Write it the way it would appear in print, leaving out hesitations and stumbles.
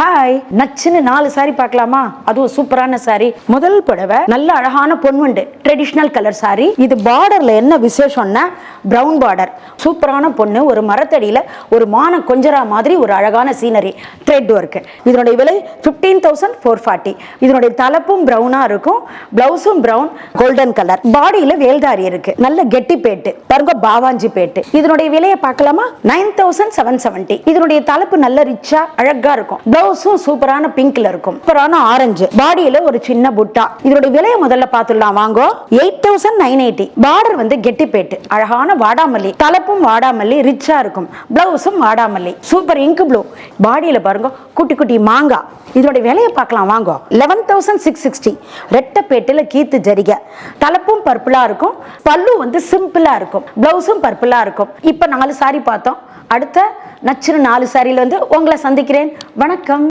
Hi, நச்சுன்னு 4 sorry பார்க்கலாமா? அதுவும் சூப்பரான சாரி. முதல் புடவை நல்ல அழகான பொன்வண்டு ட்ரெடிஷனல் கலர் சாரி. இது பார்டர்ல என்ன விசேஷம்னா பிரவுன் பார்டர். சூப்பரான பொண்ணு ஒரு மரத்தடியில ஒரு மான கொஞ்சரா மாதிரி ஒரு அழகான சீனரி த்ரெட் ஒர்க். இதனுடைய விலை 15,440. இதனுடைய தலைப்பும் பிரவுனா இருக்கும், பிளவுஸும் பிரவுன் கோல்டன் கலர். பாடியில வேல்தாரி இருக்கு, நல்ல கெட்டி பேட்டு பாருங்க, பாவாஞ்சி பேட்டு. இதனுடைய விலையை பார்க்கலாமா? 9,770. இதனுடைய தலைப்பு நல்ல ரிச்சா அழகா இருக்கும். பிளவுஸும் சூப்பரான பிங்க்ல இருக்கும், சூப்பரான ஆரஞ்சு. பாடியில ஒரு சின்ன புட்டா. இதனுடைய விலையை முதல்ல பார்த்துடலாம் வாங்கோ. 8,980. பார்டர் வந்து கெட்டி பேட்டு, அழகான வாடாமல்லி, தலைப்பும் வாடாமல்லி ரிச்சா இருக்கும், பிளவுஸும் வாடாமல்லி, சூப்பர் இங்க் ப்ளூ. பாடியில பாருங்க குட்டி குட்டி மாங்கா. இதனுடைய விலையை பார்க்கலாம் வாங்கோ. 11,660. ரெட்டை பேட்டுல கீத்து ஜரிகை, தலைப்பும் பர்பிளா இருக்கும், பல்லு வந்து சிம்பிளா இருக்கும், பிளவுஸும் பர்பிளா இருக்கும். இப்ப 4 சாரி பார்த்தோம். அடுத்த நச்சுன்னு 4 சாரியில வந்து உங்களை சந்திக்கிறேன். வணக்கம்.